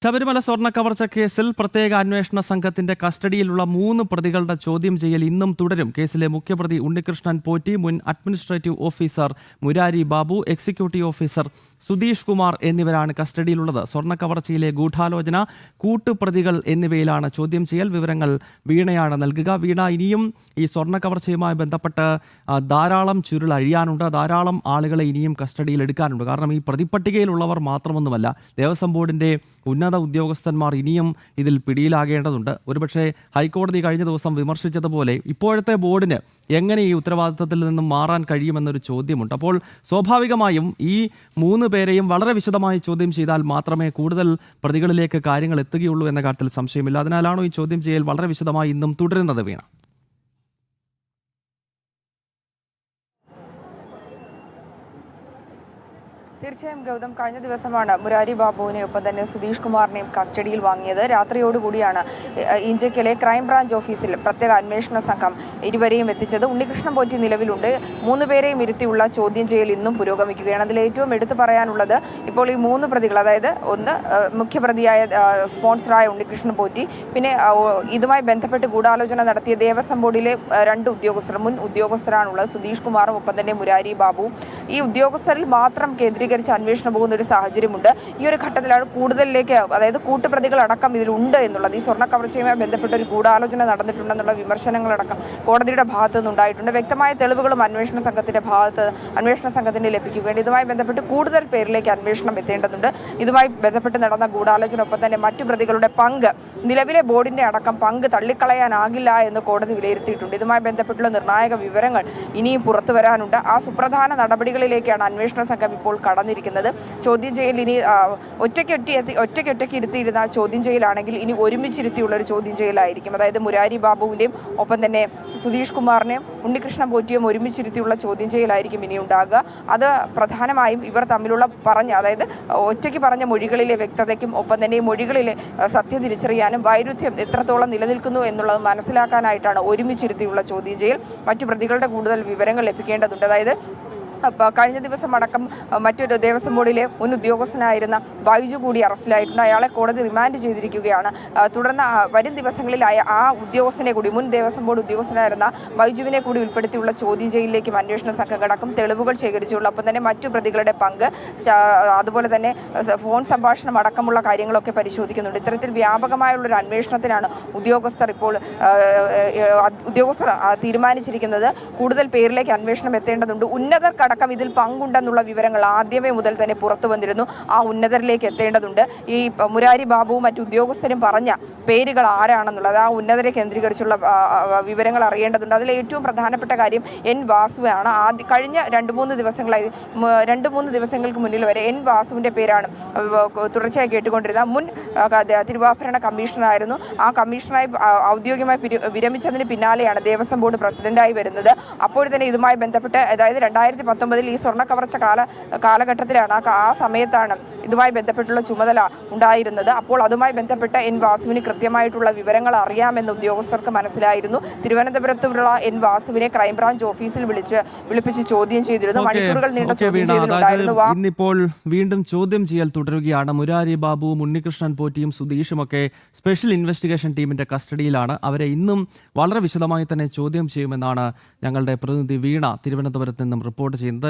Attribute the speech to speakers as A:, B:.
A: ശബരിമല സ്വർണ്ണ കവർച്ച കേസിൽ പ്രത്യേക അന്വേഷണ സംഘത്തിന്റെ കസ്റ്റഡിയിലുള്ള 3 പ്രതികളുടെ ചോദ്യം ചെയ്യൽ ഇന്നും തുടരും. കേസിലെ മുഖ്യപ്രതി ഉണ്ണികൃഷ്ണൻ പോറ്റി, മുൻ administrative officer Murari Babu, executive officer Sudheesh Kumar എന്നിവരാണ് കസ്റ്റഡിയിലുള്ളത്. സ്വർണ്ണ കവർച്ചയിലെ ഗൂഢാലോചന, കൂട്ടുപ്രതികൾ എന്നിവയിലാണ് ചോദ്യം ചെയ്യൽ. വിവരങ്ങൾ വീണയാണ് നൽകുക. വീണ, ഇനിയും ഈ സ്വർണ്ണ കവർച്ചയുമായി ബന്ധപ്പെട്ട് ധാരാളം ചുരുൾ അഴിയാനുണ്ട്, ധാരാളം ആളുകളെ ഇനിയും കസ്റ്റഡിയിൽ എടുക്കാനുണ്ട്. കാരണം ഈ പ്രതിപട്ടികയിലുള്ളവർ മാത്രമൊന്നുമല്ല, ദേവസ്വം ബോർഡിന്റെ ഉന്നത ഉദ്യോഗസ്ഥന്മാർ ഇനിയും ഇതിൽ പിടിയിലാകേണ്ടതുണ്ട്. ഒരുപക്ഷെ ഹൈക്കോടതി കഴിഞ്ഞ ദിവസം വിമർശിച്ചതുപോലെ ഇപ്പോഴത്തെ ബോർഡിന് എങ്ങനെ ഈ ഉത്തരവാദിത്തത്തിൽ നിന്നും മാറാൻ കഴിയുമെന്നൊരു ചോദ്യമുണ്ട്. അപ്പോൾ സ്വാഭാവികമായും ഈ 3 പേരെയും വളരെ വിശദമായി ചോദ്യം ചെയ്താൽ മാത്രമേ കൂടുതൽ പ്രതികളിലേക്ക് കാര്യങ്ങൾ എത്തുകയുള്ളൂ എന്ന കാര്യത്തിൽ സംശയമില്ല. അതിനാലാണോ ഈ ചോദ്യം ചെയ്യൽ വളരെ വിശദമായി ഇന്നും തുടരുന്നത്? വീണ,
B: തീർച്ചയായും ഗൗതം, കഴിഞ്ഞ ദിവസമാണ് മുരാരി ബാബുവിനെ ഒപ്പം തന്നെ സുധീഷ് കുമാറിനെയും കസ്റ്റഡിയിൽ വാങ്ങിയത്. രാത്രിയോടുകൂടിയാണ് ഇഞ്ചക്കലെ ക്രൈംബ്രാഞ്ച് ഓഫീസിൽ പ്രത്യേക അന്വേഷണ സംഘം ഇരുവരെയും എത്തിച്ചത്. ഉണ്ണികൃഷ്ണൻ പോറ്റി നിലവിലുണ്ട്. 3 പേരെയും ഇരുത്തിയുള്ള ചോദ്യം ചെയ്യൽ ഇന്നും പുരോഗമിക്കുകയാണ്. അതിൽ ഏറ്റവും എടുത്തു പറയാനുള്ളത് ഇപ്പോൾ ഈ 3 പ്രതികൾ, അതായത് ഒന്ന് മുഖ്യപ്രതിയായ സ്പോൺസറായ ഉണ്ണികൃഷ്ണൻ പോറ്റി, പിന്നെ ഇതുമായി ബന്ധപ്പെട്ട് ഗൂഢാലോചന നടത്തിയ ദേവസ്വം ബോർഡിലെ 2 ഉദ്യോഗസ്ഥർ, മുൻ ഉദ്യോഗസ്ഥരാണുള്ളത്, സുധീഷ് കുമാറും ഒപ്പം തന്നെ മുരാരി ബാബുവും. ഈ ഉദ്യോഗസ്ഥരിൽ മാത്രം കേന്ദ്രീകരിച്ച് അന്വേഷണം പോകുന്ന ഒരു സാഹചര്യമുണ്ട്. ഈ ഒരു ഘട്ടത്തിലാണ് കൂടുതലിലേക്ക്, അതായത് കൂട്ടുപ്രതികൾ അടക്കം ഇതിലുണ്ട് എന്നുള്ളത്. ഈ സ്വർണ്ണ കവർച്ചയുമായി ബന്ധപ്പെട്ട ഒരു ഗൂഢാലോചന നടന്നിട്ടുണ്ടെന്നുള്ള വിമർശനങ്ങളടക്കം കോടതിയുടെ ഭാഗത്തു നിന്നുണ്ടായിട്ടുണ്ട്. വ്യക്തമായ തെളിവുകളും അന്വേഷണ സംഘത്തിന് ലഭിക്കുകയാണ്. ഇതുമായി ബന്ധപ്പെട്ട് കൂടുതൽ പേരിലേക്ക് അന്വേഷണം എത്തേണ്ടതുണ്ട്. ഇതുമായി ബന്ധപ്പെട്ട് നടന്ന ഗൂഢാലോചന ഒപ്പം തന്നെ മറ്റു പ്രതികളുടെ പങ്ക്, നിലവിലെ ബോർഡിന്റെ അടക്കം പങ്ക് തള്ളിക്കളയാനാകില്ല എന്ന് കോടതി വിലയിരുത്തിയിട്ടുണ്ട്. ഇതുമായി ബന്ധപ്പെട്ടുള്ള നിർണായക വിവരങ്ങൾ ഇനിയും പുറത്തു വരാനുണ്ട്. ആ സുപ്രധാന നടപടികളിലേക്കാണ് അന്വേഷണ സംഘം ഇപ്പോൾ കടന്നിരിക്കുന്നത്. ചോദ്യം ചെയ്യൽ ഇനി ഒറ്റയ്ക്ക് ഇരുത്തിയിരുന്ന ചോദ്യം ചെയ്യലാണെങ്കിൽ ഇനി ഒരുമിച്ചിരുത്തിയുള്ള ഒരു ചോദ്യം ചെയ്യലായിരിക്കും. അതായത് മുരാരി ബാബുവിന്റെയും ഒപ്പം തന്നെ സുധീഷ് കുമാറിനെയും ഉണ്ണികൃഷ്ണൻ പോറ്റിയും ഒരുമിച്ചിരുത്തിയുള്ള ചോദ്യം ചെയ്യലായിരിക്കും ഇനി ഉണ്ടാകുക. അത് പ്രധാനമായും ഇവർ തമ്മിലുള്ള അതായത് ഒറ്റയ്ക്ക് പറഞ്ഞ മൊഴികളിലെ വ്യക്തതയ്ക്കും ഒപ്പം തന്നെ ഈ മൊഴികളിലെ സത്യം തിരിച്ചറിയാനും വൈരുദ്ധ്യം എത്രത്തോളം നിലനിൽക്കുന്നു എന്നുള്ളത് മനസ്സിലാക്കാനായിട്ടാണ് ഒരുമിച്ചിരുത്തിയുള്ള ചോദ്യം ചെയ്യൽ. മറ്റു പ്രതികളുടെ കൂടുതൽ വിവരങ്ങൾ ലഭിക്കേണ്ടതുണ്ട്. അതായത് കഴിഞ്ഞ ദിവസം അടക്കം മറ്റൊരു ദേവസ്വം ബോർഡിലെ മുൻ ഉദ്യോഗസ്ഥനായിരുന്ന ബൈജു കൂടി അറസ്റ്റിലായിട്ടുണ്ട്. അയാളെ കോടതി റിമാൻഡ് ചെയ്തിരിക്കുകയാണ്. തുടർന്ന് വരും ദിവസങ്ങളിലായ ആ ഉദ്യോഗസ്ഥനെ കൂടി, മുൻ ദേവസ്വം ബോർഡ് ഉദ്യോഗസ്ഥനായിരുന്ന ബൈജുവിനെ കൂടി ഉൾപ്പെടുത്തിയുള്ള ചോദ്യം ചെയ്യലിലേക്കും അന്വേഷണ സംഘം കടക്കും. തെളിവുകൾ ശേഖരിച്ചുള്ള ഒപ്പം തന്നെ മറ്റു പ്രതികളുടെ പങ്ക്, അതുപോലെ തന്നെ ഫോൺ സംഭാഷണം അടക്കമുള്ള കാര്യങ്ങളൊക്കെ പരിശോധിക്കുന്നുണ്ട്. ഇത്തരത്തിൽ വ്യാപകമായുള്ളൊരു അന്വേഷണത്തിനാണ് ഉദ്യോഗസ്ഥർ തീരുമാനിച്ചിരിക്കുന്നത്. കൂടുതൽ പേരിലേക്ക് അന്വേഷണം എത്തേണ്ടതുണ്ട്. ഉന്നതർ അടക്കം ഇതിൽ പങ്കുണ്ടെന്നുള്ള വിവരങ്ങൾ ആദ്യമേ മുതൽ തന്നെ പുറത്തു വന്നിരുന്നു. ആ ഉന്നതരിലേക്ക് എത്തേണ്ടതുണ്ട്. ഈ മുരാരി ബാബുവും മറ്റു ഉദ്യോഗസ്ഥരും പറഞ്ഞ പേരുകൾ ആരാണെന്നുള്ളത്, ആ ഉന്നതരെ കേന്ദ്രീകരിച്ചുള്ള വിവരങ്ങൾ അറിയേണ്ടതുണ്ട്. അതിൽ ഏറ്റവും പ്രധാനപ്പെട്ട കാര്യം എൻ വാസുവാണ്. കഴിഞ്ഞ 2-3 ദിവസങ്ങൾക്ക് മുന്നിൽ വരെ എൻ വാസുവിന്റെ പേരാണ് തുടർച്ചയായി കേട്ടുകൊണ്ടിരുന്നത്. മുൻ തിരുവാഭരണ കമ്മീഷണറായിരുന്നു. ആ കമ്മീഷണറായി ഔദ്യോഗികമായി വിരമിച്ചതിന് പിന്നാലെയാണ് ദേവസ്വം ബോർഡ് പ്രസിഡന്റായി വരുന്നത്. അപ്പോൾ തന്നെ ഇതുമായി ബന്ധപ്പെട്ട്, അതായത് 2019 ഈ സ്വർണ്ണ കവർച്ച കാലഘട്ടത്തിലാണ്, ആ സമയത്താണ് ഇതുമായി ബന്ധപ്പെട്ടുള്ള ചുമതല ഉണ്ടായിരുന്നത്. അപ്പോൾ അതുമായി ബന്ധപ്പെട്ട എൻ വാസുവിന് കൃത്യമായിട്ടുള്ള വിവരങ്ങൾ അറിയാമെന്ന് ഉദ്യോഗസ്ഥർക്ക് മനസ്സിലായിരുന്നു. തിരുവനന്തപുരത്തുള്ള എൻ വാസുവിനെ ക്രൈംബ്രാഞ്ച് ഓഫീസിൽ വിളിപ്പിച്ച് ചോദ്യം ചെയ്തിരുന്നു. മണിക്കൂറുകൾ നീണ്ട ചോദ്യം ചെയ്യലുണ്ടായിരുന്നു.
A: ഇന്നിപ്പോൾ വീണ്ടും ചോദ്യം ചെയ്യൽ തുടരുകയാണ്. മുരാരി ബാബുവും ഉണ്ണികൃഷ്ണൻ പോറ്റിയും സുധീഷും ഒക്കെ സ്പെഷ്യൽ ഇൻവെസ്റ്റിഗേഷൻ ടീമിന്റെ കസ്റ്റഡിയിലാണ്. അവരെ ഇന്നും വളരെ വിശദമായി തന്നെ ചോദ്യം ചെയ്യുമെന്നാണ് ഞങ്ങളുടെ പ്രതിനിധി വീണ തിരുവനന്തപുരത്ത് നിന്നും റിപ്പോർട്ട് ചെയ്യുന്നത്.